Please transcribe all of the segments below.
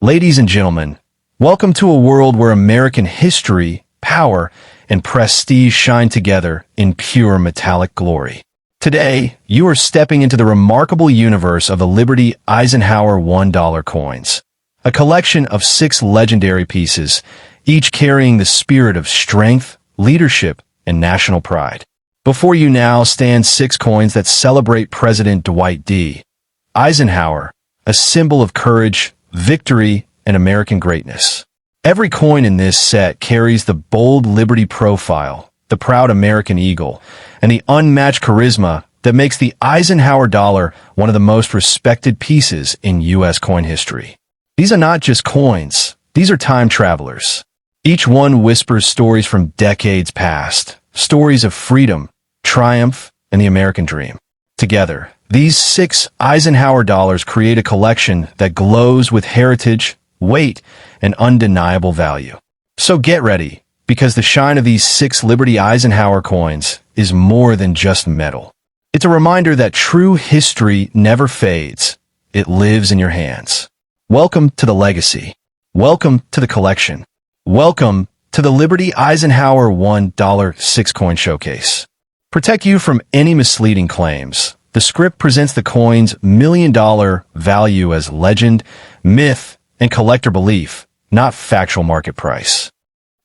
Ladies and gentlemen, welcome to a world where American history, power, and prestige shine together in pure metallic glory. Today, you are stepping into the remarkable universe of the Liberty Eisenhower $1 coins, a collection of 6 legendary pieces, each carrying the spirit of strength, leadership, and national pride. Before you now stand 6 coins that celebrate President Dwight D. Eisenhower, a symbol of courage, victory, and American greatness. Every coin in this set carries the bold Liberty profile, the proud American eagle, and the unmatched charisma that makes the Eisenhower dollar one of the most respected pieces in U.S. coin history. These are not just coins, these are time travelers. Each one whispers stories from decades past, stories of freedom, triumph, and the American dream. Together, these 6 Eisenhower dollars create a collection that glows with heritage, weight, and undeniable value. So get ready, because the shine of these 6 Liberty Eisenhower coins is more than just metal. It's a reminder that true history never fades. It lives in your hands. Welcome to the legacy. Welcome to the collection. Welcome to the Liberty Eisenhower $1 6-coin showcase. Protect you from any misleading claims. The script presents the coin's $1 million value as legend, myth, and collector belief, not factual market price.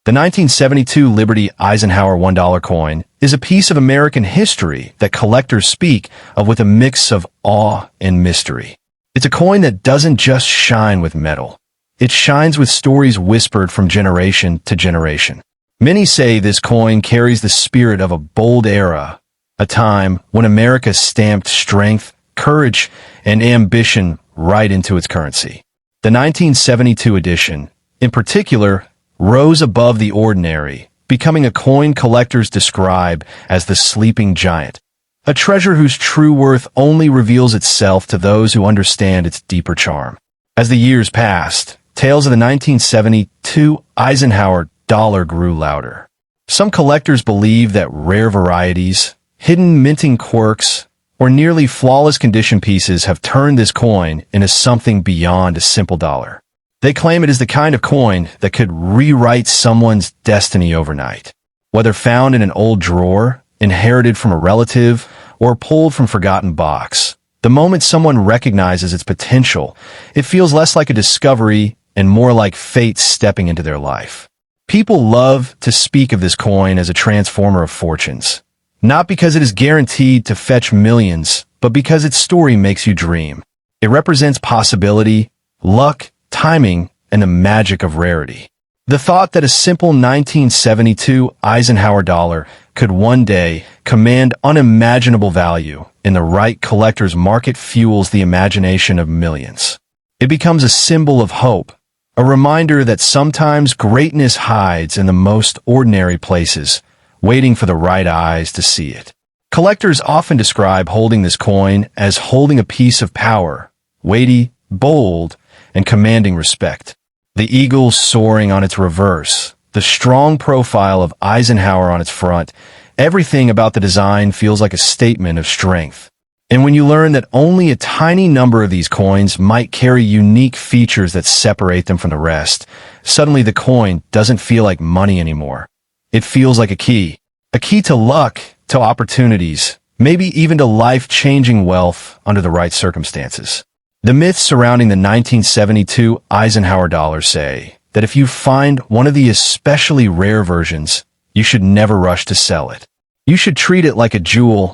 The 1972 Liberty Eisenhower $1 coin is a piece of American history that collectors speak of with a mix of awe and mystery. It's a coin that doesn't just shine with metal. It shines with stories whispered from generation to generation. Many say this coin carries the spirit of a bold era, a time when America stamped strength, courage, and ambition right into its currency. The 1972 edition, in particular, rose above the ordinary, becoming a coin collectors describe as the sleeping giant, a treasure whose true worth only reveals itself to those who understand its deeper charm. As the years passed, tales of the 1972 Eisenhower dollar grew louder. Some collectors believe that rare varieties, hidden minting quirks, or nearly flawless condition pieces have turned this coin into something beyond a simple dollar. They claim it is the kind of coin that could rewrite someone's destiny overnight. Whether found in an old drawer, inherited from a relative, or pulled from a forgotten box, the moment someone recognizes its potential, it feels less like a discovery and more like fate stepping into their life. People love to speak of this coin as a transformer of fortunes. Not because it is guaranteed to fetch millions, but because its story makes you dream. It represents possibility, luck, timing, and the magic of rarity. The thought that a simple 1972 Eisenhower dollar could one day command unimaginable value in the right collector's market fuels the imagination of millions. It becomes a symbol of hope, a reminder that sometimes greatness hides in the most ordinary places, waiting for the right eyes to see it. Collectors often describe holding this coin as holding a piece of power, weighty, bold, and commanding respect. The eagle soaring on its reverse, the strong profile of Eisenhower on its front, everything about the design feels like a statement of strength. And when you learn that only a tiny number of these coins might carry unique features that separate them from the rest, suddenly the coin doesn't feel like money anymore. It feels like a key to luck, to opportunities, maybe even to life-changing wealth under the right circumstances. The myths surrounding the 1972 Eisenhower dollar say that if you find one of the especially rare versions, you should never rush to sell it. You should treat it like a jewel,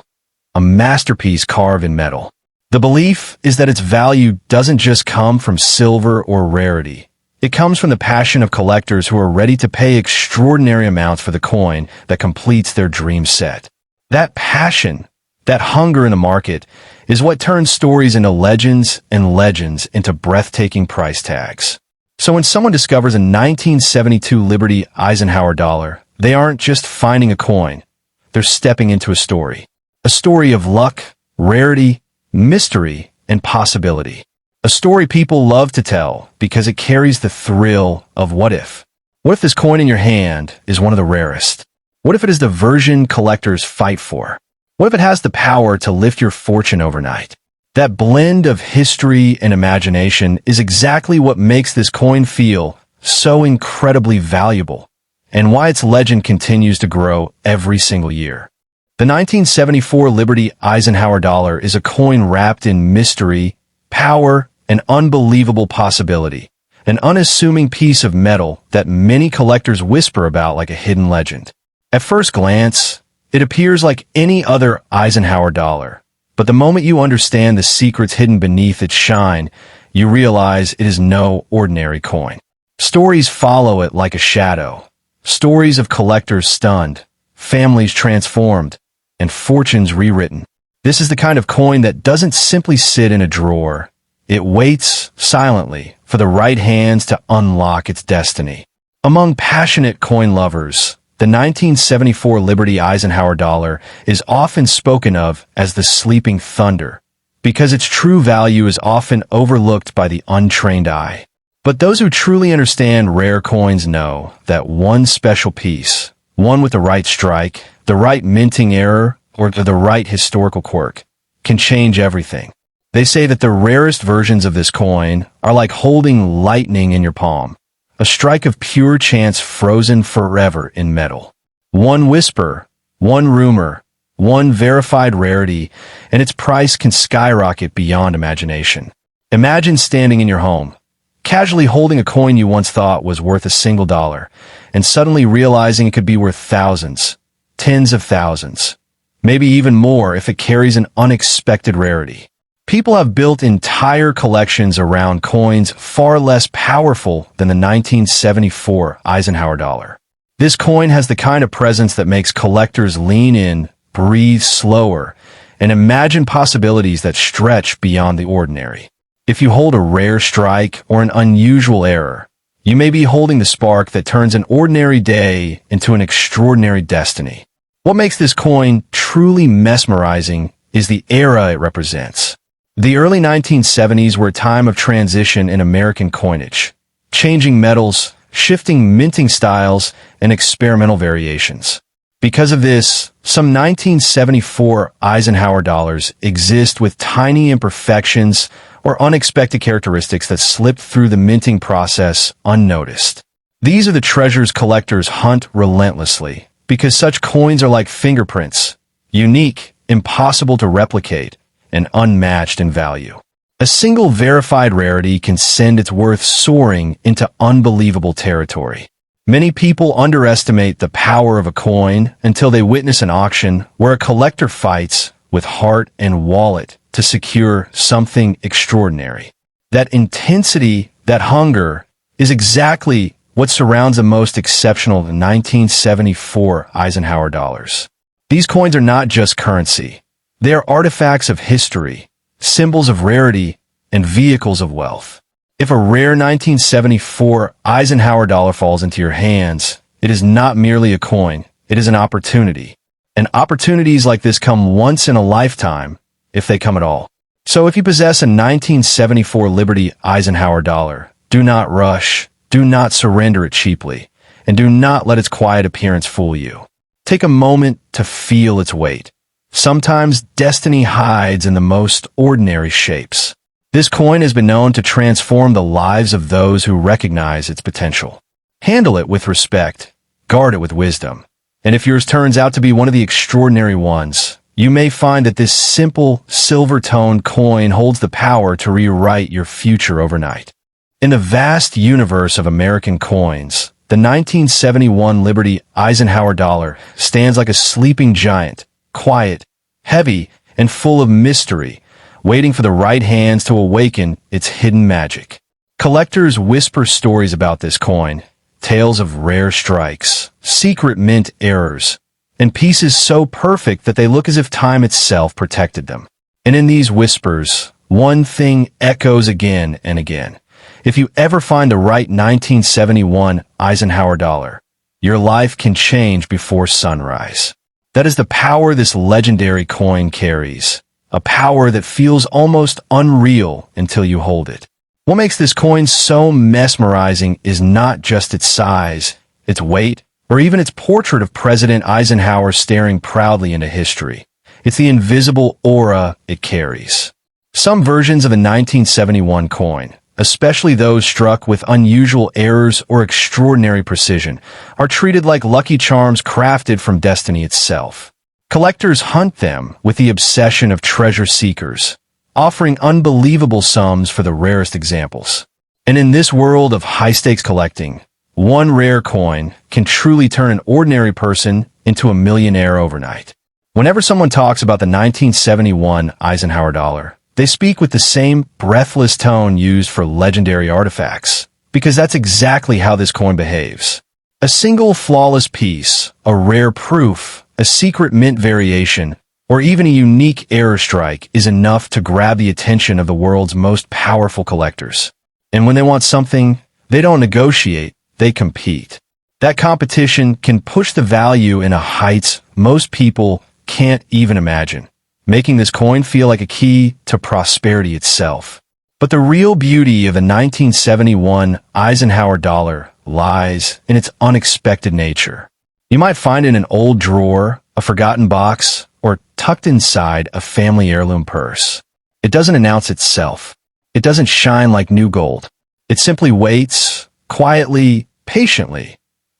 a masterpiece carved in metal. The belief is that its value doesn't just come from silver or rarity. It comes from the passion of collectors who are ready to pay extraordinary amounts for the coin that completes their dream set. That passion, that hunger in the market, is what turns stories into legends and legends into breathtaking price tags. So when someone discovers a 1972 Liberty Eisenhower dollar, they aren't just finding a coin. They're stepping into a story of luck, rarity, mystery, and possibility. A story people love to tell because it carries the thrill of what if. What if this coin in your hand is one of the rarest? What if it is the version collectors fight for? What if it has the power to lift your fortune overnight? That blend of history and imagination is exactly what makes this coin feel so incredibly valuable, and why its legend continues to grow every single year. The 1974 Liberty Eisenhower dollar is a coin wrapped in mystery, power, and unbelievable possibility, an unassuming piece of metal that many collectors whisper about like a hidden legend. At first glance, it appears like any other Eisenhower dollar, but the moment you understand the secrets hidden beneath its shine, you realize it is no ordinary coin. Stories follow it like a shadow. Stories of collectors stunned, families transformed, and fortunes rewritten. This is the kind of coin that doesn't simply sit in a drawer. It waits silently for the right hands to unlock its destiny. Among passionate coin lovers, the 1974 Liberty Eisenhower dollar is often spoken of as the sleeping thunder, because its true value is often overlooked by the untrained eye. But those who truly understand rare coins know that one special piece, one with the right strike, the right minting error, or the right historical quirk, can change everything. They say that the rarest versions of this coin are like holding lightning in your palm, a strike of pure chance frozen forever in metal. One whisper, one rumor, one verified rarity, and its price can skyrocket beyond imagination. Imagine standing in your home, casually holding a coin you once thought was worth $1, and suddenly realizing it could be worth thousands, tens of thousands, maybe even more if it carries an unexpected rarity. People have built entire collections around coins far less powerful than the 1974 Eisenhower dollar. This coin has the kind of presence that makes collectors lean in, breathe slower, and imagine possibilities that stretch beyond the ordinary. If you hold a rare strike or an unusual error, you may be holding the spark that turns an ordinary day into an extraordinary destiny. What makes this coin truly mesmerizing is the era it represents. The early 1970s were a time of transition in American coinage, changing metals, shifting minting styles, and experimental variations. Because of this, some 1974 Eisenhower dollars exist with tiny imperfections or unexpected characteristics that slipped through the minting process unnoticed. These are the treasures collectors hunt relentlessly, because such coins are like fingerprints, unique, impossible to replicate, and unmatched in value. A single verified rarity can send its worth soaring into unbelievable territory. Many people underestimate the power of a coin until they witness an auction where a collector fights with heart and wallet to secure something extraordinary. That intensity, that hunger, is exactly what surrounds the most exceptional 1974 Eisenhower dollars. These coins are not just currency. They are artifacts of history, symbols of rarity, and vehicles of wealth. If a rare 1974 Eisenhower dollar falls into your hands, it is not merely a coin, it is an opportunity. And opportunities like this come once in a lifetime, if they come at all. So if you possess a 1974 Liberty Eisenhower dollar, do not rush, do not surrender it cheaply, and do not let its quiet appearance fool you. Take a moment to feel its weight. Sometimes destiny hides in the most ordinary shapes. This coin has been known to transform the lives of those who recognize its potential. Handle it with respect, guard it with wisdom, and if yours turns out to be one of the extraordinary ones, you may find that this simple, silver-toned coin holds the power to rewrite your future overnight. In the vast universe of American coins, the 1971 Liberty Eisenhower dollar stands like a sleeping giant, quiet, heavy, and full of mystery, waiting for the right hands to awaken its hidden magic. Collectors whisper stories about this coin, tales of rare strikes, secret mint errors, and pieces so perfect that they look as if time itself protected them. And in these whispers, one thing echoes again and again. If you ever find the right 1971 Eisenhower dollar, your life can change before sunrise. That is the power this legendary coin carries, a power that feels almost unreal until you hold it. What makes this coin so mesmerizing is not just its size, its weight, or even its portrait of President Eisenhower staring proudly into history. It's the invisible aura it carries. Some versions of the 1971 coin, especially those struck with unusual errors or extraordinary precision, are treated like lucky charms crafted from destiny itself. Collectors hunt them with the obsession of treasure seekers, offering unbelievable sums for the rarest examples. And in this world of high-stakes collecting, one rare coin can truly turn an ordinary person into a millionaire overnight. Whenever someone talks about the 1971 Eisenhower dollar, they speak with the same breathless tone used for legendary artifacts, because that's exactly how this coin behaves. A single flawless piece, a rare proof, a secret mint variation, or even a unique error strike is enough to grab the attention of the world's most powerful collectors. And when they want something, they don't negotiate, they compete. That competition can push the value into heights most people can't even imagine, making this coin feel like a key to prosperity itself. But the real beauty of the 1971 Eisenhower dollar lies in its unexpected nature. You might find it in an old drawer, a forgotten box, or tucked inside a family heirloom purse. It doesn't announce itself. It doesn't shine like new gold. It simply waits, quietly, patiently,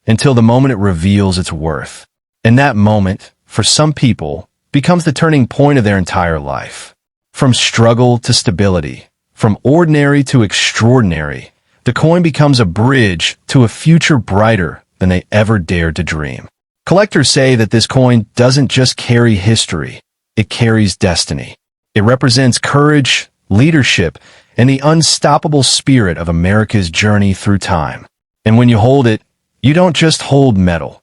until the moment it reveals its worth. And that moment, for some people, becomes the turning point of their entire life. From struggle to stability, from ordinary to extraordinary, the coin becomes a bridge to a future brighter than they ever dared to dream. Collectors say that this coin doesn't just carry history, it carries destiny. It represents courage, leadership, and the unstoppable spirit of America's journey through time. And when you hold it, you don't just hold metal.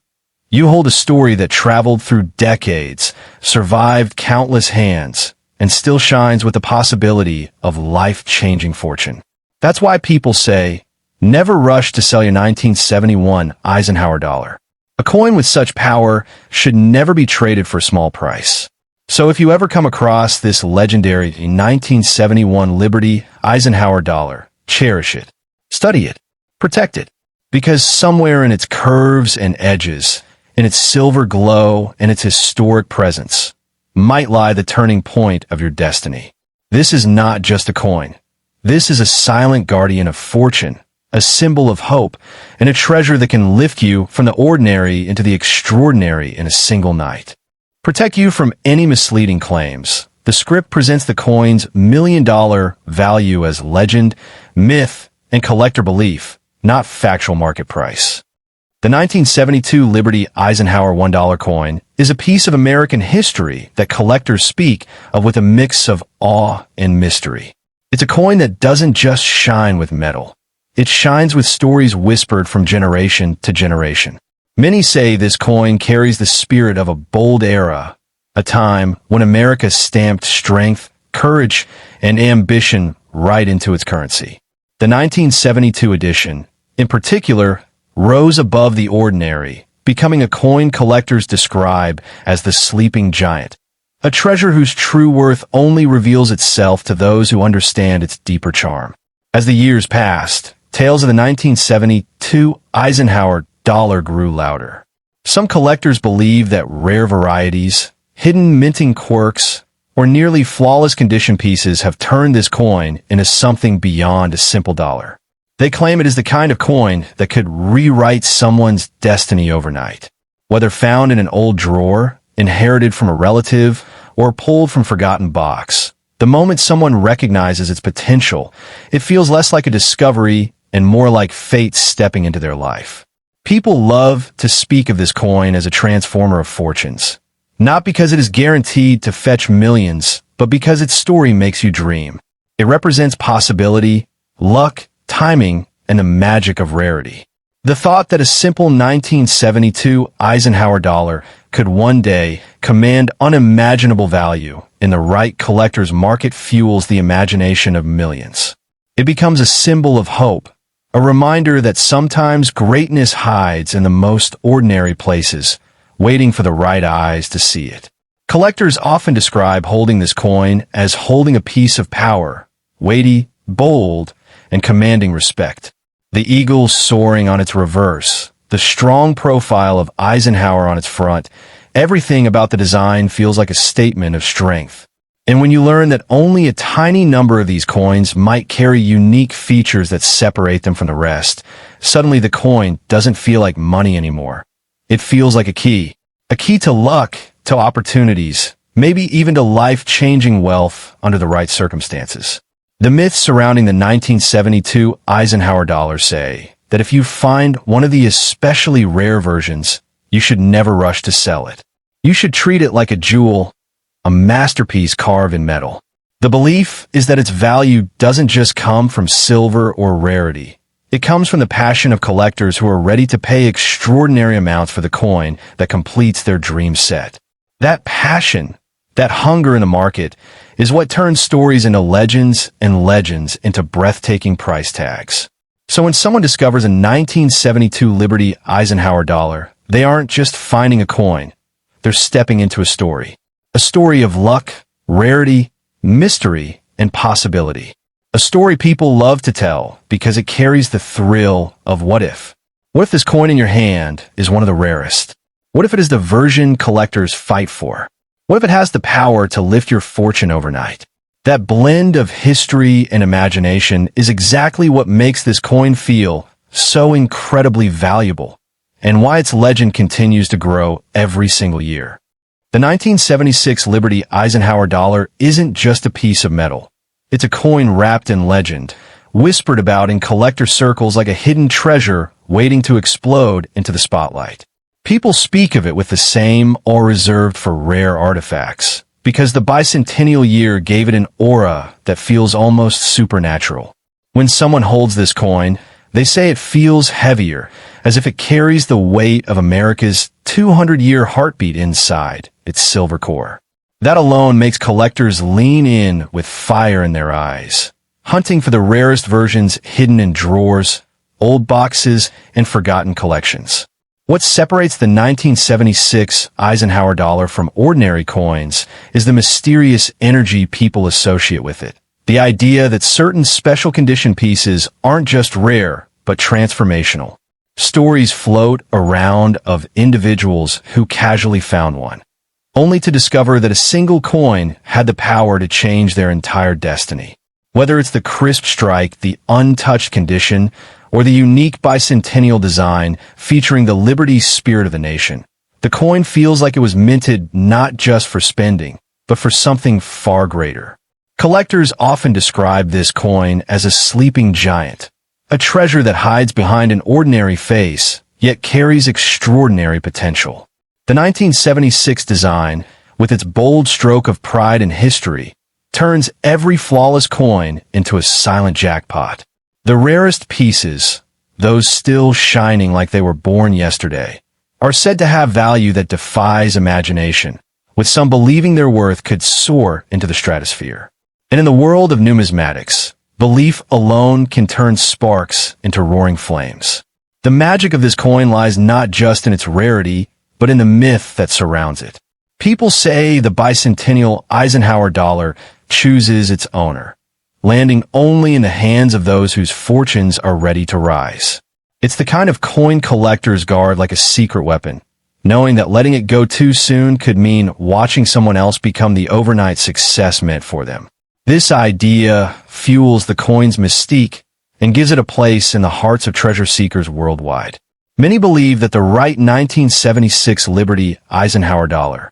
You hold a story that traveled through decades, survived countless hands, and still shines with the possibility of life-changing fortune. That's why people say, never rush to sell your 1971 Eisenhower dollar. A coin with such power should never be traded for a small price. So if you ever come across this legendary 1971 Liberty Eisenhower dollar, cherish it, study it, protect it, because somewhere in its curves and edges, in its silver glow and its historic presence, might lie the turning point of your destiny. This is not just a coin. This is a silent guardian of fortune, a symbol of hope, and a treasure that can lift you from the ordinary into the extraordinary in a single night. Protect you from any misleading claims. The script presents the coin's million-dollar value as legend, myth, and collector belief, not factual market price. The 1972 Liberty Eisenhower $1 coin is a piece of American history that collectors speak of with a mix of awe and mystery. It's a coin that doesn't just shine with metal. It shines with stories whispered from generation to generation. Many say this coin carries the spirit of a bold era, a time when America stamped strength, courage, and ambition right into its currency. The 1972 edition, in particular, rose above the ordinary, becoming a coin collectors describe as the sleeping giant, a treasure whose true worth only reveals itself to those who understand its deeper charm. As the years passed, tales of the 1972 Eisenhower dollar grew louder. Some collectors believe that rare varieties, hidden minting quirks, or nearly flawless condition pieces have turned this coin into something beyond a simple dollar. They claim it is the kind of coin that could rewrite someone's destiny overnight. Whether found in an old drawer, inherited from a relative, or pulled from a forgotten box, the moment someone recognizes its potential, it feels less like a discovery and more like fate stepping into their life. People love to speak of this coin as a transformer of fortunes, not because it is guaranteed to fetch millions, but because its story makes you dream. It represents possibility, luck, timing, and the magic of rarity. The thought that a simple 1972 Eisenhower dollar could one day command unimaginable value in the right collector's market fuels the imagination of millions. It becomes a symbol of hope, a reminder that sometimes greatness hides in the most ordinary places, waiting for the right eyes to see it. Collectors often describe holding this coin as holding a piece of power, weighty, bold, and commanding respect. The eagle soaring on its reverse, the strong profile of Eisenhower on its front, everything about the design feels like a statement of strength. And when you learn that only a tiny number of these coins might carry unique features that separate them from the rest, suddenly the coin doesn't feel like money anymore. It feels like a key to luck, to opportunities, maybe even to life-changing wealth under the right circumstances. The myths surrounding the 1972 Eisenhower dollar say that if you find one of the especially rare versions, you should never rush to sell it. You should treat it like a jewel, a masterpiece carved in metal. The belief is that its value doesn't just come from silver or rarity. It comes from the passion of collectors who are ready to pay extraordinary amounts for the coin that completes their dream set. That passion, that hunger in the market, is what turns stories into legends and legends into breathtaking price tags. So when someone discovers a 1972 Liberty Eisenhower dollar, they aren't just finding a coin. They're stepping into a story. A story of luck, rarity, mystery, and possibility. A story people love to tell because it carries the thrill of what if. What if this coin in your hand is one of the rarest? What if it is the version collectors fight for? What if it has the power to lift your fortune overnight? That blend of history and imagination is exactly what makes this coin feel so incredibly valuable, and why its legend continues to grow every single year. The 1976 Liberty Eisenhower dollar isn't just a piece of metal. It's a coin wrapped in legend, whispered about in collector circles like a hidden treasure waiting to explode into the spotlight. People speak of it with the same awe reserved for rare artifacts, because the bicentennial year gave it an aura that feels almost supernatural. When someone holds this coin, they say it feels heavier, as if it carries the weight of America's 200-year heartbeat inside its silver core. That alone makes collectors lean in with fire in their eyes, hunting for the rarest versions hidden in drawers, old boxes, and forgotten collections. What separates the 1976 Eisenhower dollar from ordinary coins is the mysterious energy people associate with it. The idea that certain special condition pieces aren't just rare, but transformational. Stories float around of individuals who casually found one, only to discover that a single coin had the power to change their entire destiny. Whether it's the crisp strike, the untouched condition, or the unique bicentennial design featuring the liberty spirit of the nation, the coin feels like it was minted not just for spending, but for something far greater. Collectors often describe this coin as a sleeping giant, a treasure that hides behind an ordinary face, yet carries extraordinary potential. The 1976 design, with its bold stroke of pride and history, turns every flawless coin into a silent jackpot. The rarest pieces, those still shining like they were born yesterday, are said to have value that defies imagination, with some believing their worth could soar into the stratosphere. And in the world of numismatics, belief alone can turn sparks into roaring flames. The magic of this coin lies not just in its rarity, but in the myth that surrounds it. People say the bicentennial Eisenhower dollar chooses its owner, landing only in the hands of those whose fortunes are ready to rise. It's the kind of coin collectors guard like a secret weapon, knowing that letting it go too soon could mean watching someone else become the overnight success meant for them. This idea fuels the coin's mystique and gives it a place in the hearts of treasure seekers worldwide. Many believe that the right 1976 Liberty Eisenhower dollar,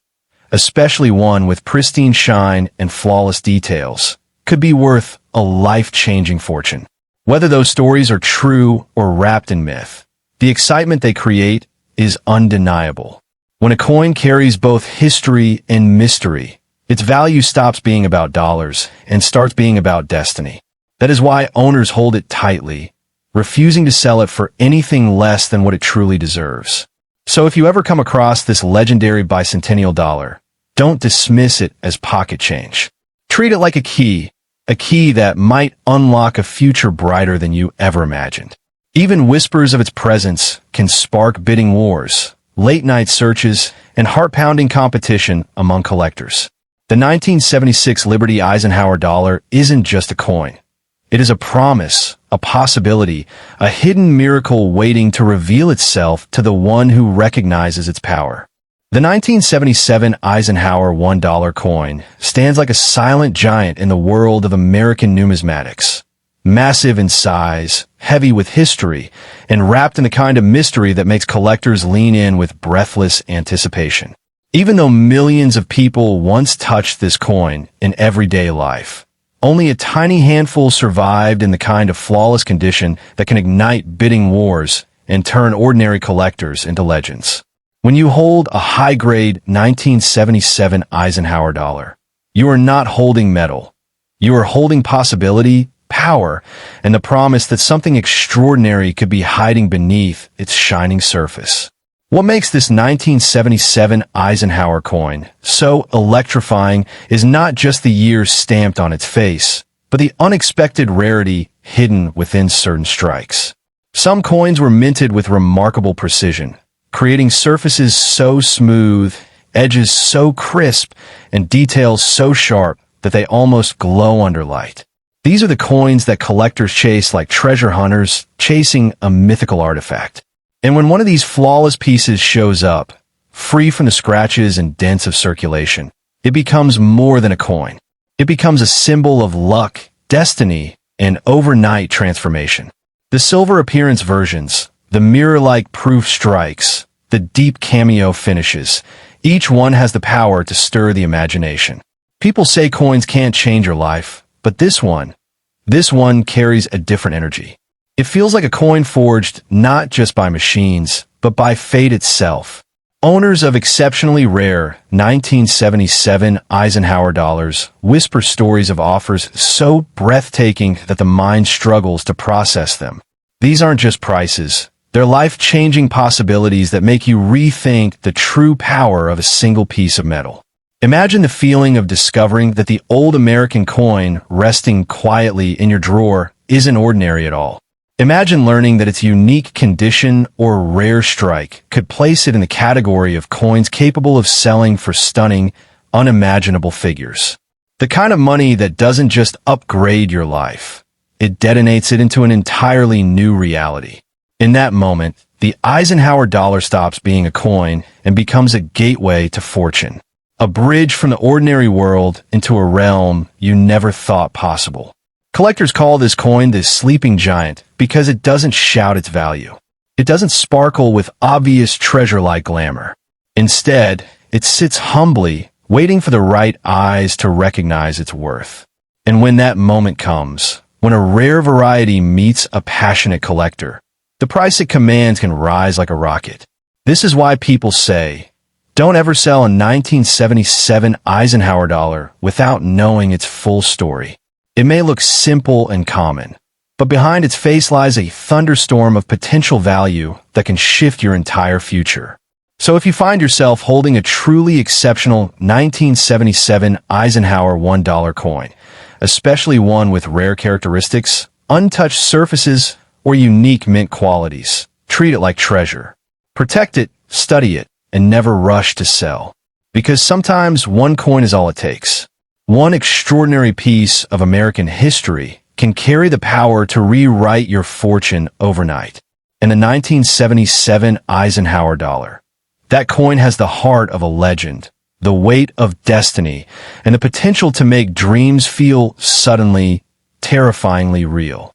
especially one with pristine shine and flawless details, could be worth a life-changing fortune. Whether those stories are true or wrapped in myth, the excitement they create is undeniable. When a coin carries both history and mystery, its value stops being about dollars and starts being about destiny. That is why owners hold it tightly, refusing to sell it for anything less than what it truly deserves. So if you ever come across this legendary bicentennial dollar, don't dismiss it as pocket change. Treat it like a key that might unlock a future brighter than you ever imagined. Even whispers of its presence can spark bidding wars, late-night searches, and heart-pounding competition among collectors. The 1976 Liberty Eisenhower dollar isn't just a coin. It is a promise, a possibility, a hidden miracle waiting to reveal itself to the one who recognizes its power. The 1977 Eisenhower $1 coin stands like a silent giant in the world of American numismatics. Massive in size, heavy with history, and wrapped in the kind of mystery that makes collectors lean in with breathless anticipation. Even though millions of people once touched this coin in everyday life, only a tiny handful survived in the kind of flawless condition that can ignite bidding wars and turn ordinary collectors into legends. When you hold a high-grade 1977 Eisenhower dollar, you are not holding metal. You are holding possibility, power, and the promise that something extraordinary could be hiding beneath its shining surface. What makes this 1977 Eisenhower coin so electrifying is not just the year stamped on its face, but the unexpected rarity hidden within certain strikes. Some coins were minted with remarkable precision, creating surfaces so smooth, edges so crisp, and details so sharp that they almost glow under light. These are the coins that collectors chase like treasure hunters chasing a mythical artifact. And when one of these flawless pieces shows up, free from the scratches and dents of circulation, it becomes more than a coin. It becomes a symbol of luck, destiny, and overnight transformation. The silver appearance versions, the mirror-like proof strikes, the deep cameo finishes, each one has the power to stir the imagination. People say coins can't change your life, but this one carries a different energy. It feels like a coin forged not just by machines, but by fate itself. Owners of exceptionally rare 1977 Eisenhower dollars whisper stories of offers so breathtaking that the mind struggles to process them. These aren't just prices. They're life-changing possibilities that make you rethink the true power of a single piece of metal. Imagine the feeling of discovering that the old American coin resting quietly in your drawer isn't ordinary at all. Imagine learning that its unique condition or rare strike could place it in the category of coins capable of selling for stunning, unimaginable figures. The kind of money that doesn't just upgrade your life, it detonates it into an entirely new reality. In that moment, the Eisenhower dollar stops being a coin and becomes a gateway to fortune, a bridge from the ordinary world into a realm you never thought possible. Collectors call this coin the sleeping giant because it doesn't shout its value. It doesn't sparkle with obvious treasure-like glamour. Instead, it sits humbly, waiting for the right eyes to recognize its worth. And when that moment comes, when a rare variety meets a passionate collector, the price it commands can rise like a rocket. This is why people say, don't ever sell a 1977 Eisenhower dollar without knowing its full story. It may look simple and common, but behind its face lies a thunderstorm of potential value that can shift your entire future. So if you find yourself holding a truly exceptional 1977 Eisenhower $1 coin, especially one with rare characteristics, untouched surfaces, or unique mint qualities, treat it like treasure. Protect it, study it, and never rush to sell. Because sometimes one coin is all it takes. One extraordinary piece of American history can carry the power to rewrite your fortune overnight. And the 1977 Eisenhower dollar. That coin has the heart of a legend, the weight of destiny, and the potential to make dreams feel suddenly, terrifyingly real.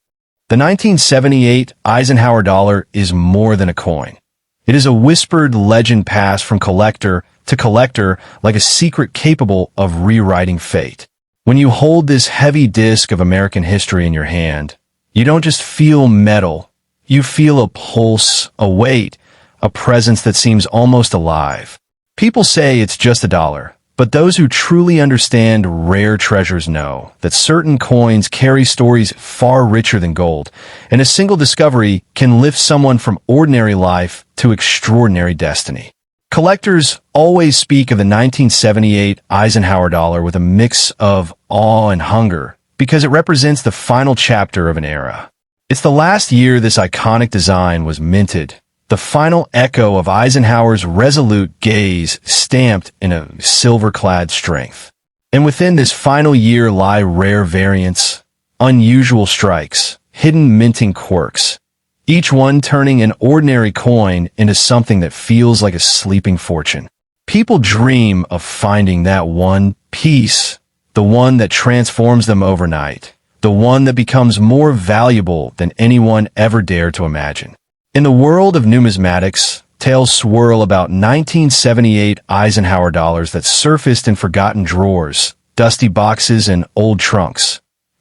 The 1978 Eisenhower dollar is more than a coin. It is a whispered legend passed from collector to collector like a secret capable of rewriting fate. When you hold this heavy disc of American history in your hand, you don't just feel metal. You feel a pulse, a weight, a presence that seems almost alive. People say it's just a dollar, but those who truly understand rare treasures know that certain coins carry stories far richer than gold, and a single discovery can lift someone from ordinary life to extraordinary destiny. Collectors always speak of the 1978 Eisenhower dollar with a mix of awe and hunger because it represents the final chapter of an era. It's the last year this iconic design was minted, the final echo of Eisenhower's resolute gaze stamped in a silver-clad strength. And within this final year lie rare variants, unusual strikes, hidden minting quirks, each one turning an ordinary coin into something that feels like a sleeping fortune. People dream of finding that one piece, the one that transforms them overnight, the one that becomes more valuable than anyone ever dared to imagine. In the world of numismatics, tales swirl about 1978 Eisenhower dollars that surfaced in forgotten drawers, dusty boxes, and old trunks.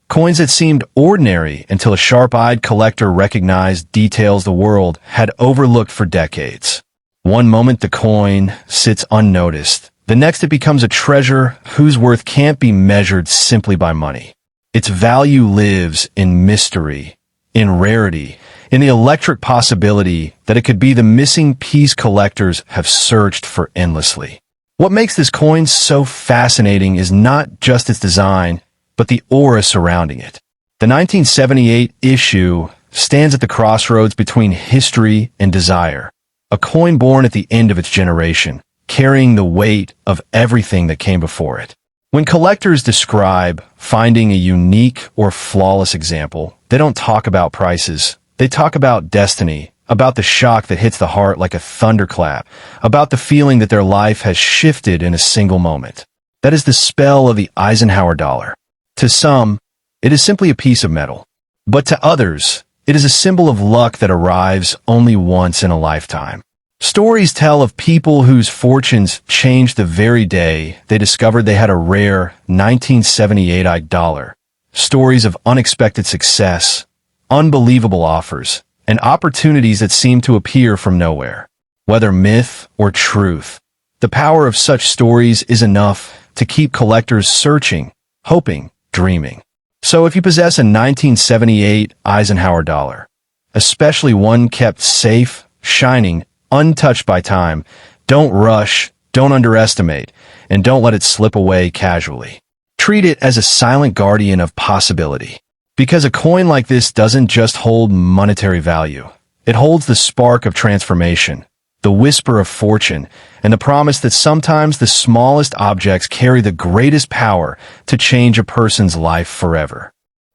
Coins that seemed ordinary until a sharp-eyed collector recognized details the world had overlooked for decades. One moment the coin sits unnoticed. The next it becomes a treasure whose worth can't be measured simply by money. Its value lives in mystery, in rarity, in the electric possibility that it could be the missing piece collectors have searched for endlessly. What makes this coin so fascinating is not just its design, but the aura surrounding it. The 1978 issue stands at the crossroads between history and desire. A coin born at the end of its generation, carrying the weight of everything that came before it. When collectors describe finding a unique or flawless example, they don't talk about prices. They talk about destiny, about the shock that hits the heart like a thunderclap, about the feeling that their life has shifted in a single moment. That is the spell of the Eisenhower dollar. To some, it is simply a piece of metal. But to others, it is a symbol of luck that arrives only once in a lifetime. Stories tell of people whose fortunes changed the very day they discovered they had a rare 1978 dollar. Stories of unexpected success, unbelievable offers, and opportunities that seem to appear from nowhere. Whether myth or truth, the power of such stories is enough to keep collectors searching, hoping, dreaming. So if you possess a 1978 Eisenhower dollar, especially one kept safe, shining, untouched by time, don't rush, don't underestimate, and don't let it slip away casually. Treat it as a silent guardian of possibility. Because a coin like this doesn't just hold monetary value. It holds the spark of transformation, the whisper of fortune, and the promise that sometimes the smallest objects carry the greatest power to change a person's life forever.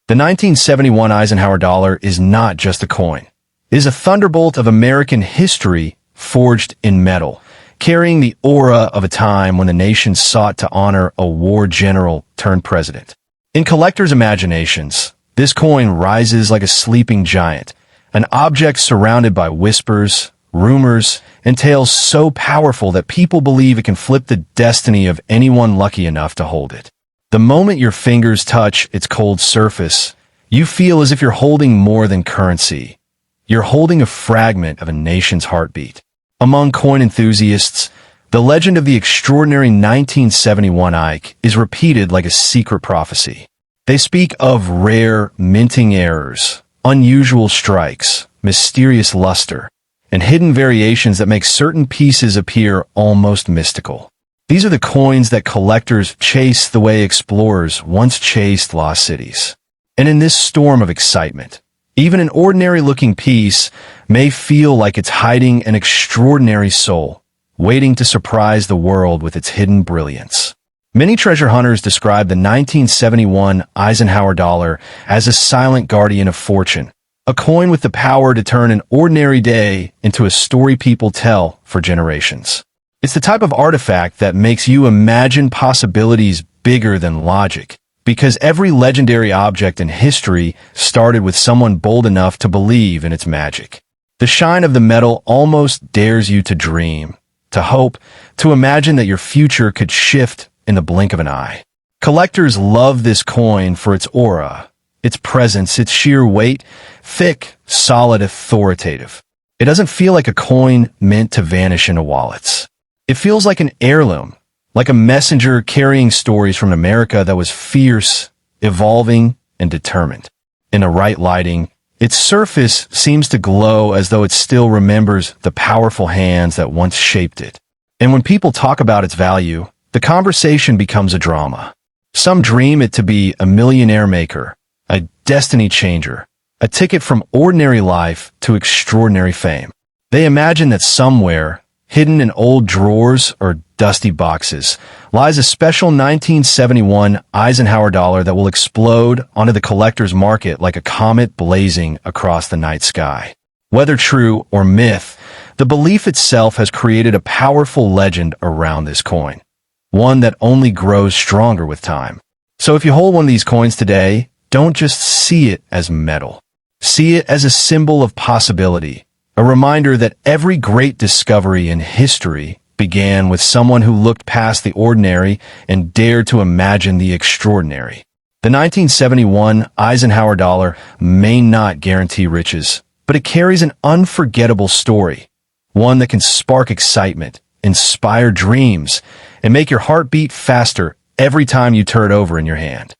The 1971 Eisenhower dollar is not just a coin. It is a thunderbolt of American history forged in metal, carrying the aura of a time when the nation sought to honor a war general turned president. In collectors' imaginations, this coin rises like a sleeping giant, an object surrounded by whispers, rumors, and tales so powerful that people believe it can flip the destiny of anyone lucky enough to hold it. The moment your fingers touch its cold surface, you feel as if you're holding more than currency. You're holding a fragment of a nation's heartbeat. Among coin enthusiasts, the legend of the extraordinary 1971 Ike is repeated like a secret prophecy. They speak of rare minting errors, unusual strikes, mysterious luster, and hidden variations that make certain pieces appear almost mystical. These are the coins that collectors chase the way explorers once chased lost cities. And in this storm of excitement, even an ordinary-looking piece may feel like it's hiding an extraordinary soul, waiting to surprise the world with its hidden brilliance. Many treasure hunters describe the 1971 Eisenhower dollar as a silent guardian of fortune, a coin with the power to turn an ordinary day into a story people tell for generations. It's the type of artifact that makes you imagine possibilities bigger than logic, because every legendary object in history started with someone bold enough to believe in its magic. The shine of the metal almost dares you to dream, to hope, to imagine that your future could shift in the blink of an eye. Collectors love this coin for its aura, its presence, its sheer weight, thick, solid, authoritative. It doesn't feel like a coin meant to vanish into wallets. It feels like an heirloom, like a messenger carrying stories from America that was fierce, evolving, and determined. In the right lighting, its surface seems to glow as though it still remembers the powerful hands that once shaped it. And when people talk about its value, the conversation becomes a drama. Some dream it to be a millionaire maker, a destiny changer, a ticket from ordinary life to extraordinary fame. They imagine that somewhere, hidden in old drawers or dusty boxes, lies a special 1971 Eisenhower dollar that will explode onto the collector's market like a comet blazing across the night sky. Whether true or myth, The belief itself has created a powerful legend around this coin, one that only grows stronger with time. So if you hold one of these coins today, don't just see it as metal. See it as a symbol of possibility, a reminder that every great discovery in history began with someone who looked past the ordinary and dared to imagine the extraordinary. The 1971 Eisenhower dollar may not guarantee riches, but it carries an unforgettable story, one that can spark excitement, inspire dreams, and make your heart beat faster every time you turn it over in your hand.